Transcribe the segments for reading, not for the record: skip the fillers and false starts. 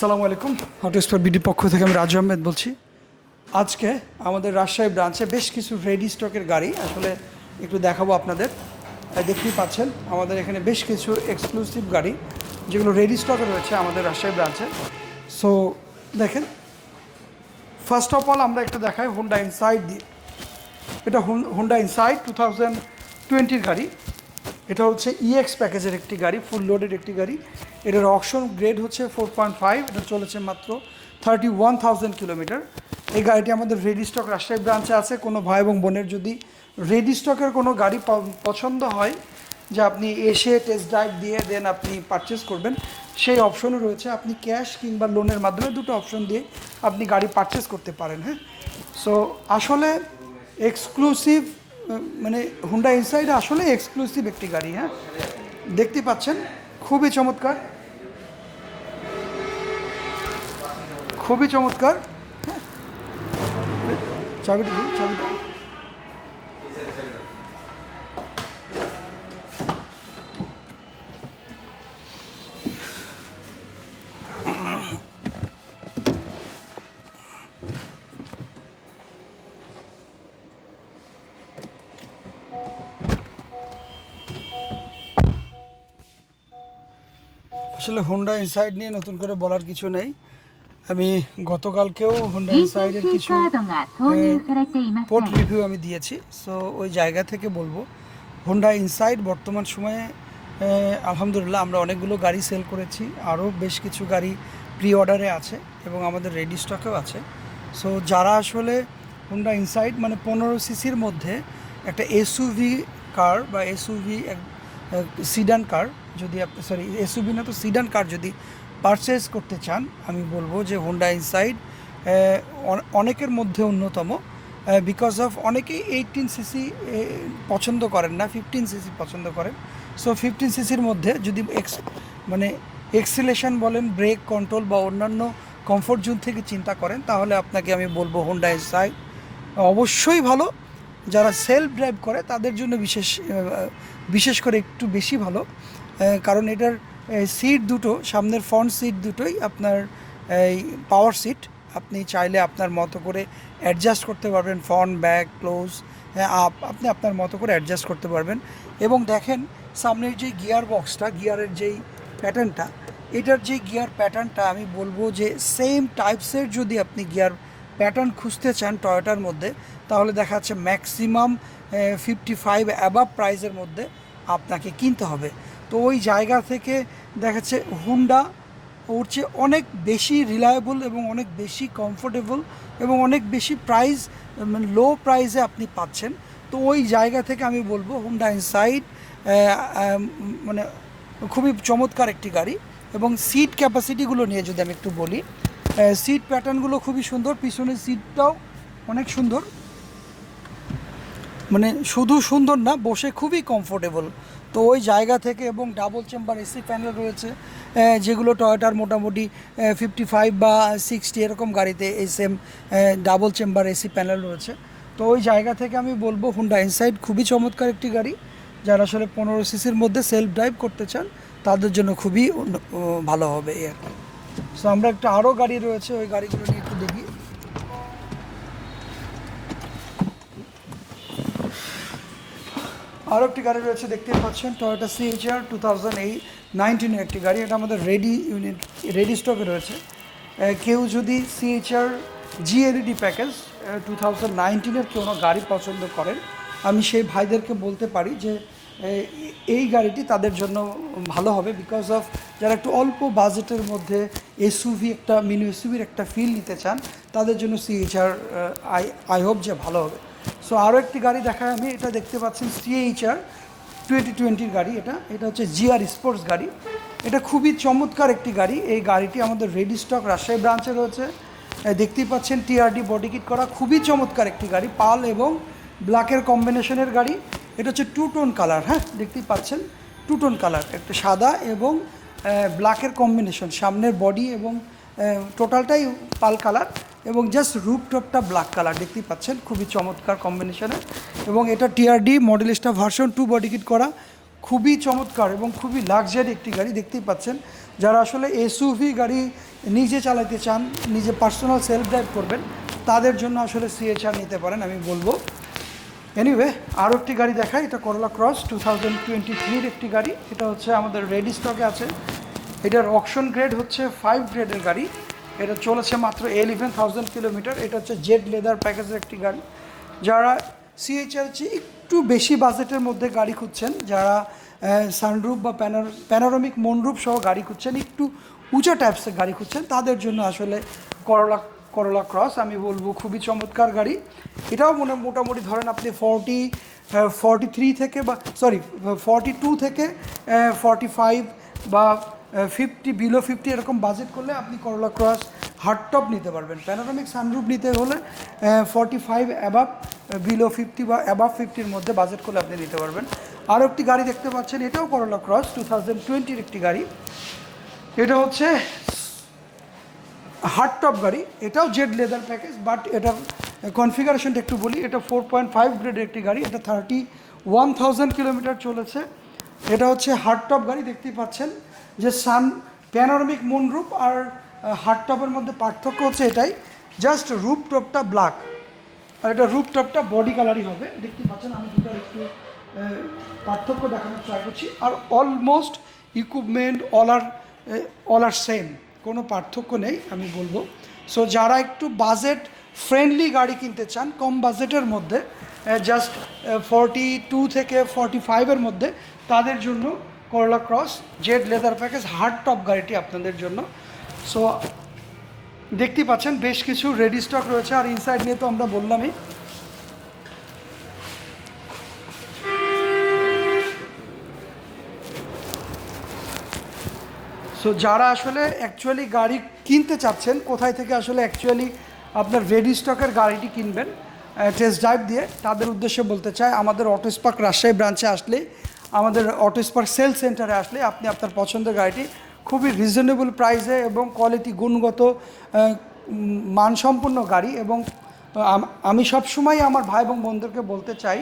আসসালামু আলাইকুম। Auto expert BD পক্ষ থেকে আমি রাজু আহমেদ বলছি। আজকে আমাদের রাজশাহী ব্রাঞ্চে বেশ কিছু রেডি স্টকের গাড়ি আসলে একটু দেখাবো আপনাদের। দেখতেই পাচ্ছেন আমাদের এখানে বেশ কিছু এক্সক্লুসিভ গাড়ি যেগুলো রেডি স্টকে রয়েছে আমাদের রাজশাহী ব্রাঞ্চে। সো দেখেন, ফার্স্ট অফ অল আমরা একটু দেখাই হোন্ডা ইনসাইড দিয়ে। এটা হোন্ডা ইনসাইড 2020 গাড়ি। এটা হচ্ছে ইএক্স প্যাকেজের একটি গাড়ি, ফুল লোডেড একটি গাড়ি। এটার অকশন গ্রেড হচ্ছে 4.5। এটা চলেছে মাত্র 31,000 কিলোমিটার। এই গাড়িটি আমাদের রেডি স্টক রাজশাহী ব্রাঞ্চে আছে। কোনো ভাই এবং বোনের যদি রেডি স্টকের কোনো গাড়ি পছন্দ হয় যে আপনি এসে টেস্ট ড্রাইভ দিয়ে দেন আপনি পারচেস করবেন, সেই অপশনও রয়েছে। আপনি ক্যাশ কিংবা লোনের মাধ্যমে দুটো অপশন দিয়ে আপনি গাড়ি পারচেস করতে পারেন। হ্যাঁ, সো আসলে এক্সক্লুসিভ মানে হুন্ডা ইনসাইড আসলে এক্সক্লুসিভ একটি গাড়ি। হ্যাঁ, দেখতে পাচ্ছেন খুবই চমৎকার, খুবই চমৎকার। হ্যাঁ, চাবিটা চাবিটা আসলে হোন্ডা ইনসাইড নিয়ে নতুন করে বলার কিছু নেই। আমি গতকালকেও হোন্ডা ইনসাইডের কিছু পোর্ট রিভিউ আমি দিয়েছি। সো ওই জায়গা থেকে বলবো হোন্ডা ইনসাইড বর্তমান সময়ে আলহামদুলিল্লাহ আমরা অনেকগুলো গাড়ি সেল করেছি, আরও বেশ কিছু গাড়ি প্রি অর্ডারে আছে এবং আমাদের রেডি স্টকেও আছে। সো যারা আসলে হোন্ডা ইনসাইড মানে 15 সিসির মধ্যে একটা এসইউভি কার বা এসইউভি সিডান কার যদি আপনি এসইউভি না তো সিডান কার যদি পারচেজ করতে চান, আমি বলবো যে হোন্ডা ইনসাইড অনেকের মধ্যে অন্যতম। বিকজ অফ অনেকেই 18 সিসি পছন্দ করেন না, 15 সিসি পছন্দ করেন। সো 15 সিসির মধ্যে যদি মানে এক্সিলেশন বলেন, ব্রেক কন্ট্রোল বা অন্যান্য কমফোর্ট জোন থেকে চিন্তা করেন, তাহলে আপনাকে আমি বলবো হোন্ডা ইনসাইড অবশ্যই ভালো। যারা সেলফ ড্রাইভ করে তাদের জন্য বিশেষ করে একটু বেশি ভালো, কারণ এটার সিট দুটো, সামনের ফ্রন্ট সিট দুটোই আপনার এই পাওয়ার সিট। আপনি চাইলে আপনার মতো করে অ্যাডজাস্ট করতে পারবেন, ফ্রন্ট ব্যাক ক্লোজ আপ আপনি আপনার মতো করে অ্যাডজাস্ট করতে পারবেন। এবং দেখেন সামনের যে গিয়ার বক্সটা, গিয়ারের যেই প্যাটার্নটা, এটার যে গিয়ার প্যাটার্নটা আমি বলবো যে সেম টাইপসের যদি আপনি গিয়ার প্যাটার্ন খুঁজতে চান টয়োটার মধ্যে, তাহলে দেখা যাচ্ছে ম্যাক্সিমাম 55 অ্যাবাভ প্রাইসের মধ্যে আপনাকে কিনতে হবে। তো ওই জায়গা থেকে দেখা যাচ্ছে হুন্ডা ওর চেয়ে অনেক বেশি রিলায়েবল এবং অনেক বেশি কমফোর্টেবল এবং অনেক বেশি প্রাইস, মানে লো প্রাইসে আপনি পাচ্ছেন। তো ওই জায়গা থেকে আমি বলবো হুন্ডা ইনসাইড মানে খুবই চমৎকার একটি গাড়ি। এবং সিট ক্যাপাসিটিগুলো নিয়ে যদি আমি একটু বলি, সিট প্যাটার্নগুলো খুবই সুন্দর, পিছনের সিটটাও অনেক সুন্দর, মানে শুধু সুন্দর না, বসে খুবই কমফোর্টেবল। তো ওই জায়গা থেকে এবং ডাবল চেম্বার এসি প্যানেল রয়েছে, যেগুলো টয়োটার মোটামুটি 55 বা 60 এরকম গাড়িতে এই same double chamber AC panel রয়েছে। তো ওই জায়গা থেকে আমি বলবো হুন্ডা ইনসাইড খুবই চমৎকার একটি গাড়ি। যারা আসলে 15 সিসির মধ্যে সেলফ ড্রাইভ করতে চান তাদের জন্য খুবই ভালো হবে এই আর কি। সো আমরা একটু আরও গাড়ি রয়েছে, ওই গাড়িগুলো নিয়ে একটু দেখি। আরও একটি গাড়ি রয়েছে, দেখতে পাচ্ছেন টয়োটা CHR 2019 একটি গাড়ি। এটা আমাদের রেডি স্টকে রয়েছে। কেউ যদি CHR GLED প্যাকেজ 2019 কোনো গাড়ি পছন্দ করেন, আমি সেই ভাইদেরকে বলতে পারি যে এই গাড়িটি তাদের জন্য ভালো হবে। বিকজ অফ যারা একটু অল্প বাজেটের মধ্যে এসইউভি একটা মিনি এসইউভির একটা ফিল নিতে চান, তাদের জন্য CHR আই হোপ যে ভালো হবে। সো আরও একটি গাড়ি দেখায় আমি, এটা দেখতে পাচ্ছেন CHR 2020 গাড়ি। এটা হচ্ছে GR স্পোর্টস গাড়ি। এটা খুবই চমৎকার একটি গাড়ি। এই গাড়িটি আমাদের রেডি স্টক রাজশাহী ব্রাঞ্চে রয়েছে। দেখতেই পাচ্ছেন TRD বডি কিট করা, খুবই চমৎকার একটি গাড়ি, পাল এবং ব্ল্যাকের কম্বিনেশনের গাড়ি। এটা হচ্ছে 2 টোন কালার। হ্যাঁ, দেখতেই পাচ্ছেন 2 টোন কালার, একটা সাদা এবং ব্ল্যাকের কম্বিনেশন, সামনের বডি এবং টোটালটাই পাল কালার এবং জাস্ট রুফটপটা ব্ল্যাক কালার দেখতেই পাচ্ছেন, খুবই চমৎকার কম্বিনেশনের। এবং এটা TRD model star version 2 body kit করা, খুবই চমৎকার এবং খুবই লাক্সারি একটি গাড়ি দেখতেই পাচ্ছেন। যারা আসলে এসইউভি গাড়ি নিজে চালাতে চান, নিজে পার্সোনাল সেলফ ড্রাইভ করবেন, তাদের জন্য আসলে সিএচআর নিতে পারেন আমি বলবো। এনিওয়ে, আরও একটি গাড়ি দেখাই। এটা করোলা ক্রস 2023 একটি গাড়ি। এটা হচ্ছে আমাদের রেডি স্টকে আছে। এটার অকশন গ্রেড হচ্ছে 5 গ্রেডের গাড়ি। এটা চলেছে মাত্র 11,000 কিলোমিটার। এটা হচ্ছে জেড লেদার প্যাকেজের একটি গাড়ি। যারা সিএইচআর চেয়ে একটু বেশি বাজেটের মধ্যে গাড়ি খুঁজছেন, যারা সানরুফ বা প্যানোরামিক মনরুফ সহ গাড়ি খুঁজছেন, একটু উঁচা টাইপসের গাড়ি খুঁজছেন, তাদের জন্য আসলে করোলা ক্রস আমি বলবো খুবই চমৎকার গাড়ি। এটাও মোটামুটি ধরেন আপনি 43 থেকে বা 42 থেকে 45 বা 50 বিলো 50 এরকম বাজেট করলে আপনি করোলা ক্রস হার্ডটপ নিতে পারবেন। প্যানোরামিক সানরুফ নিতে হলে 45 অ্যাবাভ, বিলো 50 বা অ্যাবাভ 50-র মধ্যে বাজেট করলে আপনি নিতে পারবেন। আরও একটি গাড়ি দেখতে পাচ্ছেন, এটাও করোলা ক্রস 2020 একটি গাড়ি। এটা হচ্ছে হার্ডটপ গাড়ি, এটাও জেড লেদার প্যাকেজ, বাট এটার কনফিগারেশনটা একটু বলি। এটা 4.5 গ্রেডের একটি গাড়ি। এটা 31,000 কিলোমিটার চলেছে। এটা হচ্ছে হার্ডটপ গাড়ি। দেখতেই পাচ্ছেন যে প্যানোরামিক মুনরুফ আর হার্ডটপের মধ্যে পার্থক্য হচ্ছে এটাই, জাস্ট রুফটপটা ব্ল্যাক আর এটা রুফটপটা বডি কালারই হবে। দেখতে পাচ্ছেন, আমি দুটার একটু পার্থক্য দেখানোর ট্রাই করছি। আর অলমোস্ট ইকুইপমেন্ট অল আর সেম, কোনো পার্থক্য নেই আমি বলবো। সো যারা একটু বাজেট ফ্রেন্ডলি গাড়ি কিনতে চান কম বাজেটের মধ্যে, জাস্ট 42 থেকে 45-এর মধ্যে, তাদের জন্য করোলা ক্রস জেড লেদার প্যাকেজ হার্ডটপ গাড়িটি আপনাদের জন্য। সো দেখতেই পাচ্ছেন বেশ কিছু রেডি স্টক রয়েছে। আর ইনসাইড নিয়ে তো আমরা বললামই। সো যারা আসলে অ্যাকচুয়ালি গাড়ি কিনতে চাচ্ছেন, কোথায় থেকে আসলে অ্যাকচুয়ালি আপনার রেডি স্টকের গাড়িটি কিনবেন টেস্ট ড্রাইভ দিয়ে, তাদের উদ্দেশ্যে বলতে চাই, আমাদের অটো স্পার্ক রাজশাহী ব্রাঞ্চে আসলে, আমাদের অটো স্পার্ক সেল সেন্টারে আসলে আপনি আপনার পছন্দের গাড়িটি খুবই রিজনেবল প্রাইসে এবং কোয়ালিটি গুণগত মানসম্পন্ন গাড়ি। এবং আমি সবসময় আমার ভাই এবং বোনদেরকে বলতে চাই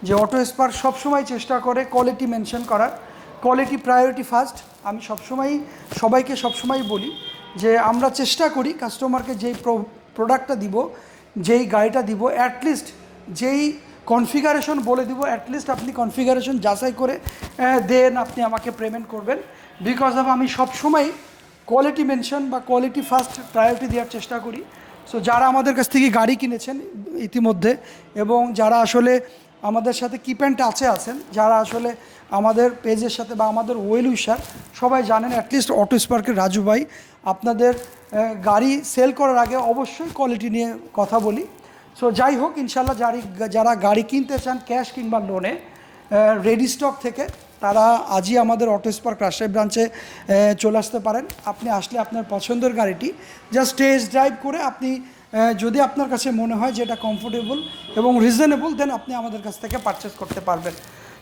যে অটো স্পার্ক সবসময় চেষ্টা করে কোয়ালিটি মেনশন করার, কোয়ালিটি প্রায়োরিটি ফার্স্ট। আমি সবাইকে সবসময় বলি যে আমরা চেষ্টা করি কাস্টমারকে যেই প্রোডাক্টটা দিব, যেই গাড়িটা দিব, অ্যাটলিস্ট যেই কনফিগারেশন বলে দিব, অ্যাটলিস্ট আপনি কনফিগারেশন যাচাই করে দেন আপনি আমাকে পেমেন্ট করবেন। বিকজ অফ আমি সবসময় কোয়ালিটি মেনশন বা কোয়ালিটি ফার্স্ট প্রায়োরিটি দেওয়ার চেষ্টা করি। সো যারা আমাদের কাছ থেকে গাড়ি কিনেছেন ইতিমধ্যে এবং যারা আসলে আমাদের সাথে কিপ অ্যান্ড টাচে আছেন, যারা আসলে আমাদের পেজের সাথে বা আমাদের ওয়েল উইশার, সবাই জানেন অ্যাটলিস্ট অটো স্পার্কের রাজু ভাই আপনাদের গাড়ি সেল করার আগে অবশ্যই কোয়ালিটি নিয়ে কথা বলি। সো যাই হোক, ইনশাল্লাহ যারা গাড়ি কিনতে চান ক্যাশ কিংবা লোনে রেডি স্টক থেকে, তারা আজই আমাদের অটো স্পার্ক রাজশাহী ব্রাঞ্চে চলে আসতে পারেন। আপনি আসলে আপনার পছন্দের গাড়িটি জাস্ট টেস্ট ড্রাইভ করে আপনি যদি আপনার কাছে মনে হয় যে এটা কমফোর্টেবল এবং রিজনেবল, দেন আপনি আমাদের কাছ থেকে পারচেস করতে পারবেন।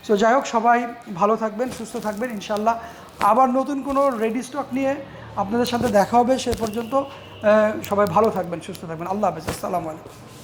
সো যাই হোক, সবাই ভালো থাকবেন, সুস্থ থাকবেন। ইনশাল্লাহ আবার নতুন কোনো রেডি স্টক নিয়ে আপনাদের সাথে দেখা হবে। সে পর্যন্ত সবাই ভালো থাকবেন, সুস্থ থাকবেন। আল্লাহ হাফেজ, আসসালামু আলাইকুম।